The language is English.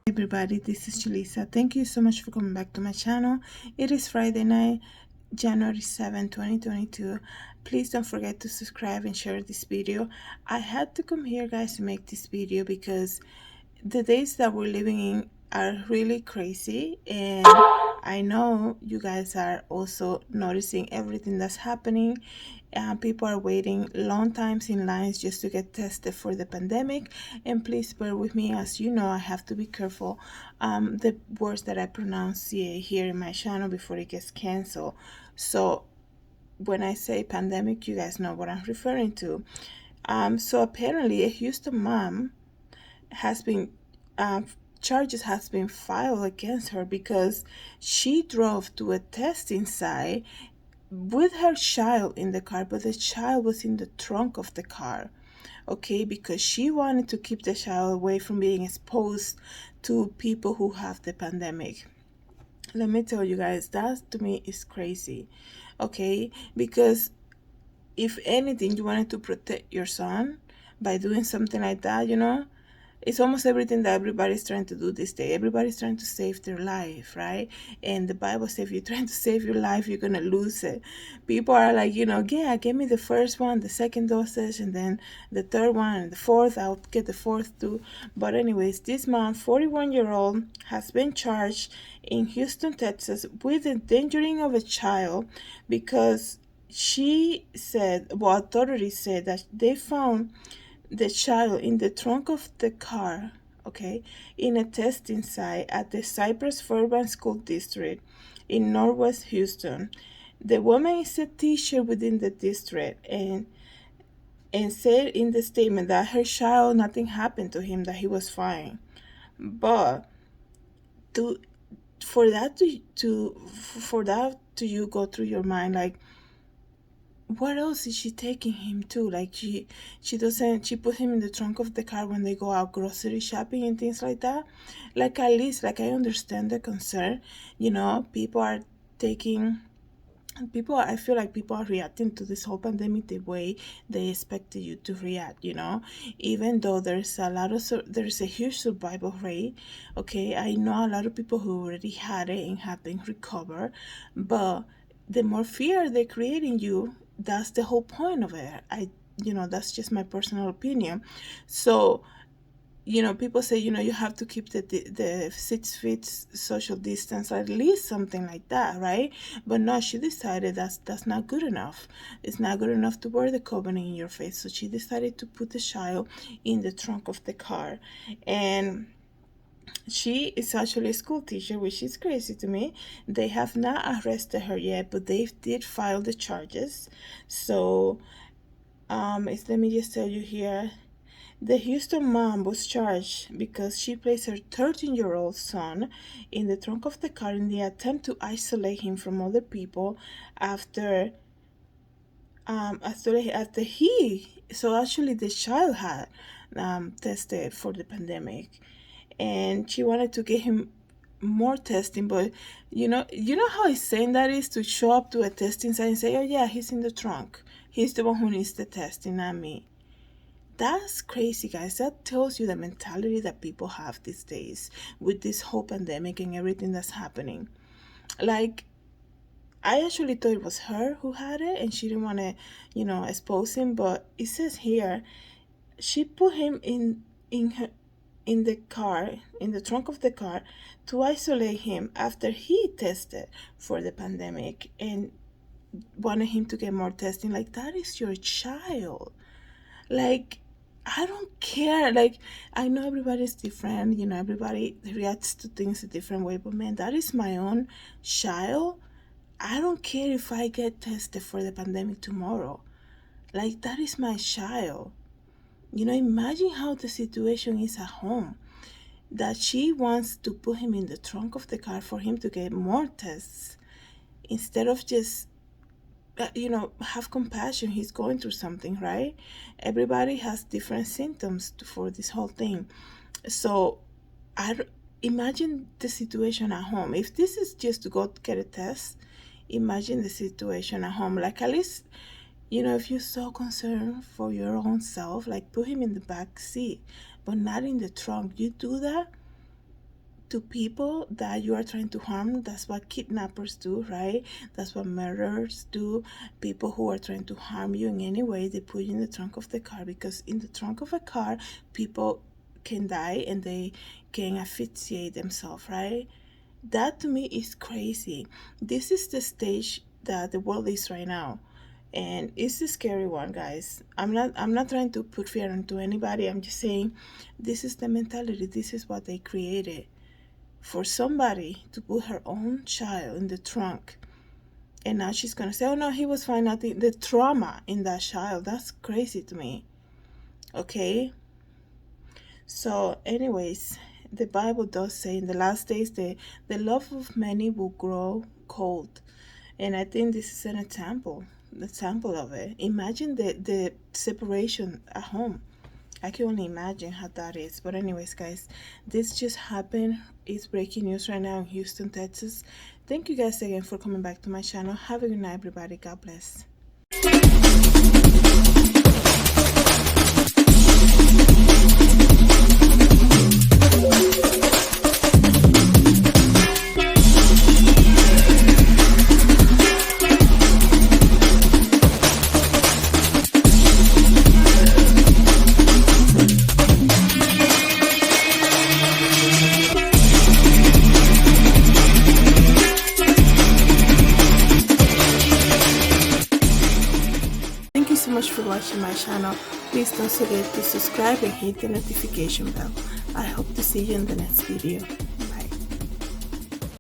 Everybody, this is Julissa. Thank you so much for coming back to my channel. It is Friday night, January 7, 2022. Please don't forget to subscribe and share this video. I had to come here, guys, to make this video because the days that we're living in are really crazy, and I know you guys are also noticing everything that's happening. People are waiting long times in lines just to get tested for the pandemic, and please bear with me. As you know, I have to be careful the words that I pronounce here in my channel before it gets canceled. So when I say pandemic, you guys know what I'm referring to. So apparently a Houston mom has been uh, charges has been filed against her because she drove to a testing site with her child in the car, but the child was in the trunk of the car. Okay, because she wanted to keep the child away from being exposed to people who have the pandemic. Let me tell you guys, that to me is crazy. Okay, because if anything, you wanted to protect your son by doing something like that, it's almost everything that everybody's trying to do this day. Everybody's trying to save their life, right? And the Bible says if you're trying to save your life, you're gonna lose it. People are like, yeah, give me the first one, the second dosage, and then the third one, and the fourth. I'll get the fourth too. But anyways, this man, 41-year-old, has been charged in Houston, Texas, with endangering of a child because she said, well, authorities said that they found the child in the trunk of the car, okay, in a testing site at the Cypress Fairbanks School District in Northwest Houston. The woman is a teacher within the district and said in the statement that her child, nothing happened to him, that he was fine. But to for that to you go through your mind, like, what else is she taking him to? Like, she doesn't, she put him in the trunk of the car when they go out grocery shopping and things like that. Like, at least, like, I understand the concern. People are taking people I feel like people are reacting to this whole pandemic the way they expected you to react, even though there's a huge survival rate. Okay, I know a lot of people who already had it and have been recovered, but the more fear they create in you, that's the whole point of it. That's just my personal opinion. So, people say, you have to keep the 6 feet social distance, at least something like that, right? But no, she decided that's not good enough. It's not good enough to wear the covenant in your face. So she decided to put the child in the trunk of the car. And she is actually a school teacher, which is crazy to me. They have not arrested her yet, but they did file the charges. So, let me just tell you here. The Houston mom was charged because she placed her 13-year-old son in the trunk of the car in the attempt to isolate him from other people after he so actually the child had tested for the pandemic, and she wanted to get him more testing. But you know how insane that is, to show up to a testing site and say, oh yeah, he's in the trunk, he's the one who needs the testing, not me. That's crazy, guys. That tells you the mentality that people have these days with this whole pandemic and everything that's happening. Like, I actually thought it was her who had it and she didn't want to, expose him. But it says here she put him in the car, in the trunk of the car, to isolate him after he tested for the pandemic and wanted him to get more testing. Like, that is your child. Like, I don't care. Like, I know everybody's different, everybody reacts to things a different way, but man, that is my own child. I don't care if I get tested for the pandemic tomorrow. Like, that is my child. Imagine how the situation is at home, that she wants to put him in the trunk of the car for him to get more tests instead of just have compassion. He's going through something, right? Everybody has different symptoms for this whole thing. So imagine the situation at home. If this is just to go get a test, imagine the situation at home. Like, at least, if you're so concerned for your own self, like, put him in the back seat, but not in the trunk. You do that, to people that you are trying to harm. That's what kidnappers do, right? That's what murderers do. People who are trying to harm you in any way, they put you in the trunk of the car, because in the trunk of a car, people can die and they can asphyxiate themselves, right? That to me is crazy. This is the stage that the world is right now. And it's a scary one, guys. I'm not trying to put fear into anybody. I'm just saying this is the mentality. This is what they created. For somebody to put her own child in the trunk, and now she's gonna say, oh no, he was fine. Nothing. The trauma in that child, that's crazy to me. Okay? So anyways, the Bible does say in the last days the love of many will grow cold. And I think this is an example of it. Imagine the separation at home. I can only imagine how that is. But anyways, guys, this just happened. It's breaking news right now in Houston, Texas. Thank you guys again for coming back to my channel. Have a good night, everybody. God bless. Thank you so much for watching my channel. Please don't forget to subscribe and hit the notification bell. I hope to see you in the next video.